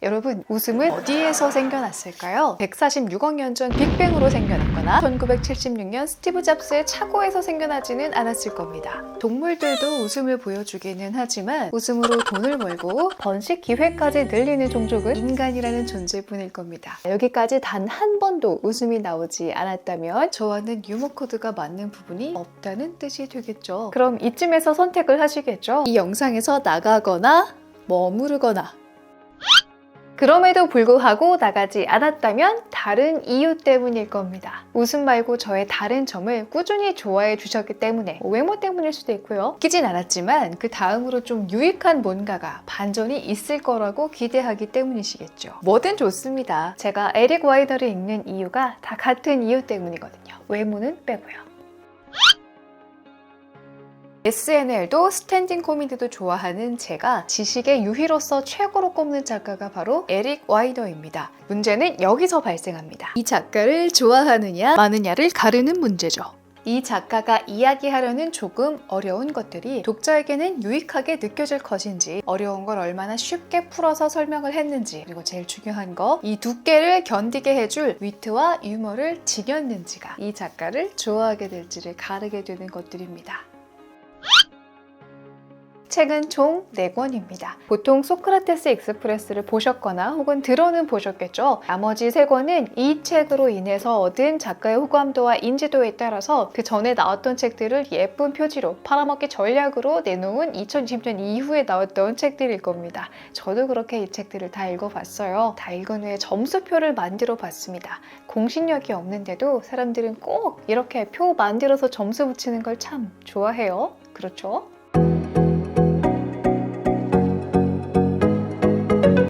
여러분, 웃음은 어디에서 생겨났을까요? 146억 년 전 빅뱅으로 생겨났거나 1976년 스티브 잡스의 차고에서 생겨나지는 않았을 겁니다. 동물들도 웃음을 보여주기는 하지만 웃음으로 돈을 벌고 번식 기회까지 늘리는 종족은 인간이라는 존재뿐일 겁니다. 여기까지 단 한 번도 웃음이 나오지 않았다면 저와는 유머 코드가 맞는 부분이 없다는 뜻이 되겠죠. 그럼 이쯤에서 선택을 하시겠죠? 이 영상에서 나가거나 머무르거나. 그럼에도 불구하고 나가지 않았다면 다른 이유 때문일 겁니다. 웃음 말고 저의 다른 점을 꾸준히 좋아해 주셨기 때문에, 외모 때문일 수도 있고요. 웃기진 않았지만 그 다음으로 좀 유익한 뭔가가 반전이 있을 거라고 기대하기 때문이시겠죠. 뭐든 좋습니다. 제가 에릭 와이너를 읽는 이유가 다 같은 이유 때문이거든요. 외모는 빼고요. SNL도 스탠딩 코미디도 좋아하는 제가 지식의 유희로서 최고로 꼽는 작가가 바로 에릭 와이너입니다. 문제는 여기서 발생합니다. 이 작가를 좋아하느냐 마느냐를 가르는 문제죠. 이 작가가 이야기하려는 조금 어려운 것들이 독자에게는 유익하게 느껴질 것인지, 어려운 걸 얼마나 쉽게 풀어서 설명을 했는지, 그리고 제일 중요한 거, 이 두께를 견디게 해줄 위트와 유머를 지녔는지가 이 작가를 좋아하게 될지를 가르게 되는 것들입니다. 책은 총 4권입니다. 보통 소크라테스 익스프레스를 보셨거나 혹은 들어는 보셨겠죠. 나머지 3권은 이 책으로 인해서 얻은 작가의 호감도와 인지도에 따라서 그 전에 나왔던 책들을 예쁜 표지로 팔아먹기 전략으로 내놓은 2020년 이후에 나왔던 책들일 겁니다. 저도 그렇게 이 책들을 다 읽어봤어요. 다 읽은 후에 점수표를 만들어 봤습니다. 공신력이 없는데도 사람들은 꼭 이렇게 표 만들어서 점수 붙이는 걸 참 좋아해요. 그렇죠?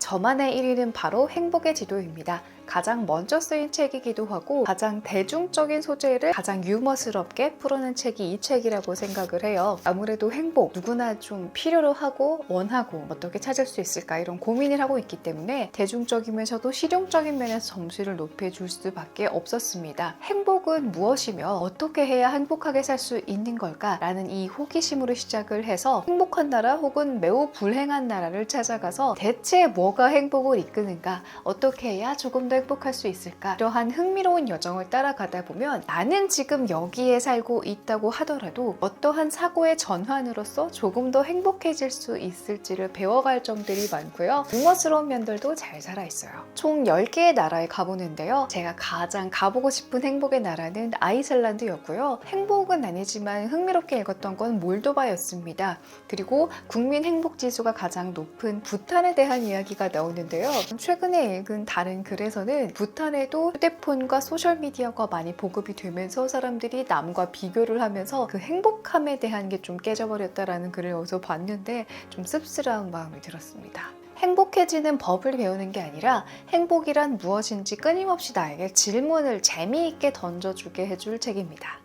저만의 1위는 바로 행복의 지도입니다. 가장 먼저 쓰인 책이기도 하고 가장 대중적인 소재를 가장 유머스럽게 풀어낸 책이 이 책이라고 생각을 해요. 아무래도 행복, 누구나 좀 필요로 하고 원하고 어떻게 찾을 수 있을까 이런 고민을 하고 있기 때문에 대중적이면서도 실용적인 면에서 점수를 높여줄 수밖에 없었습니다. 행복은 무엇이며 어떻게 해야 행복하게 살 수 있는 걸까? 라는 이 호기심으로 시작을 해서 행복한 나라 혹은 매우 불행한 나라를 찾아가서 대체 뭐가 행복을 이끄는가? 어떻게 해야 조금 더 행복할 수 있을까? 이러한 흥미로운 여정을 따라가다 보면 나는 지금 여기에 살고 있다고 하더라도 어떠한 사고의 전환으로서 조금 더 행복해질 수 있을지를 배워갈 점들이 많고요. 유머스러운 면들도 잘 살아있어요. 총 10개의 나라에 가보는데요. 제가 가장 가보고 싶은 행복의 나라는 아이슬란드였고요. 행복은 아니지만 흥미롭게 읽었던 건 몰도바였습니다. 그리고 국민 행복지수가 가장 높은 부탄에 대한 이야기가 나오는데요. 최근에 읽은 다른 글에서는 부탄에도 휴대폰과 소셜미디어가 많이 보급이 되면서 사람들이 남과 비교를 하면서 그 행복함에 대한 게 좀 깨져버렸다라는 글을 어디서 봤는데 좀 씁쓸한 마음이 들었습니다. 행복해지는 법을 배우는 게 아니라 행복이란 무엇인지 끊임없이 나에게 질문을 재미있게 던져주게 해줄 책입니다.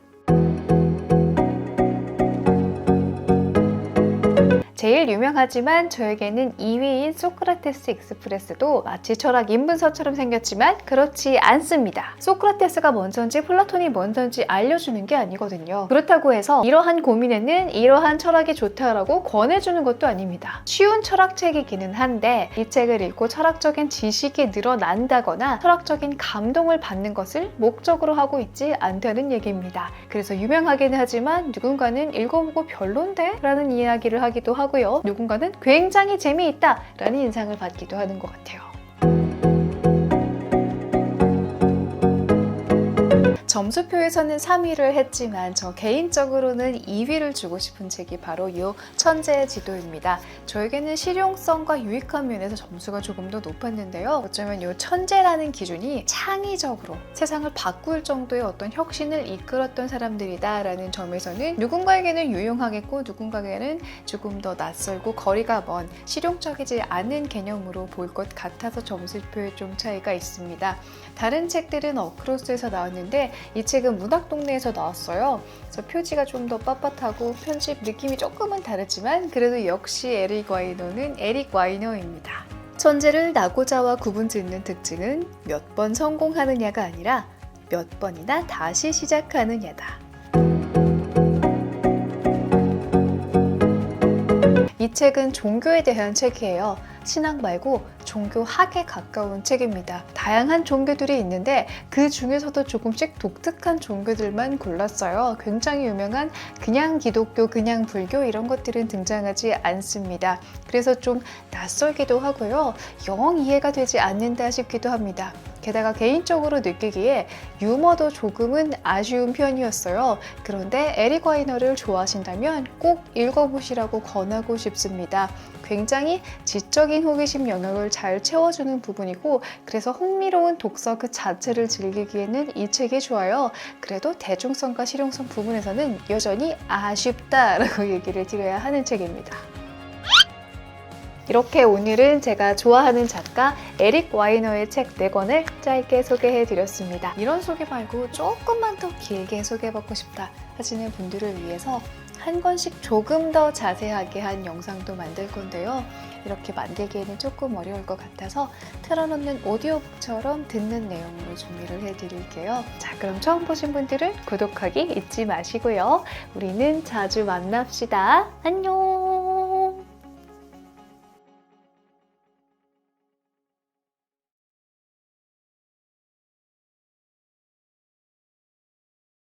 제일 유명하지만 저에게는 2위인 소크라테스 익스프레스도 마치 철학 인문서처럼 생겼지만 그렇지 않습니다. 소크라테스가 먼저인지 플라톤이 먼저인지 알려주는 게 아니거든요. 그렇다고 해서 이러한 고민에는 이러한 철학이 좋다라고 권해주는 것도 아닙니다. 쉬운 철학책이기는 한데 이 책을 읽고 철학적인 지식이 늘어난다거나 철학적인 감동을 받는 것을 목적으로 하고 있지 않다는 얘기입니다. 그래서 유명하기는 하지만 누군가는 읽어보고 별론데? 라는 이야기를 하기도 하고요. 누군가는 굉장히 재미있다 라는 인상을 받기도 하는 것 같아요. 점수표에서는 3위를 했지만 저 개인적으로는 2위를 주고 싶은 책이 바로 이 천재의 지도입니다. 저에게는 실용성과 유익한 면에서 점수가 조금 더 높았는데요. 어쩌면 이 천재라는 기준이 창의적으로 세상을 바꿀 정도의 어떤 혁신을 이끌었던 사람들이다 라는 점에서는 누군가에게는 유용하겠고 누군가에게는 조금 더 낯설고 거리가 먼 실용적이지 않은 개념으로 보일 것 같아서 점수표에 좀 차이가 있습니다. 다른 책들은 어크로스에서 나왔는데 이 책은 문학동네에서 나왔어요. 그래서 표지가 좀 더 빳빳하고 편집 느낌이 조금은 다르지만 그래도 역시 에릭 와이너는 에릭 와이너입니다. 천재를 나고자와 구분짓는 특징은 몇 번 성공하느냐가 아니라 몇 번이나 다시 시작하느냐다. 이 책은 종교에 대한 책이에요. 신앙 말고 종교학에 가까운 책입니다. 다양한 종교들이 있는데 그 중에서도 조금씩 독특한 종교들만 골랐어요. 굉장히 유명한 그냥 기독교, 그냥 불교 이런 것들은 등장하지 않습니다. 그래서 좀 낯설기도 하고요. 영 이해가 되지 않는다 싶기도 합니다. 게다가 개인적으로 느끼기에 유머도 조금은 아쉬운 편이었어요. 그런데 에릭 와이너를 좋아하신다면 꼭 읽어보시라고 권하고 싶습니다. 굉장히 지적인 호기심 영역을 잘 채워주는 부분이고 그래서 흥미로운 독서 그 자체를 즐기기에는 이 책이 좋아요. 그래도 대중성과 실용성 부분에서는 여전히 아쉽다라고 얘기를 드려야 하는 책입니다. 이렇게 오늘은 제가 좋아하는 작가 에릭 와이너의 책 4권을 짧게 소개해드렸습니다. 이런 소개 말고 조금만 더 길게 소개해보고 싶다 하시는 분들을 위해서 한 권씩 조금 더 자세하게 한 영상도 만들 건데요. 이렇게 만들기에는 조금 어려울 것 같아서 틀어놓는 오디오북처럼 듣는 내용으로 준비를 해드릴게요. 자, 그럼 처음 보신 분들은 구독하기 잊지 마시고요. 우리는 자주 만납시다. 안녕!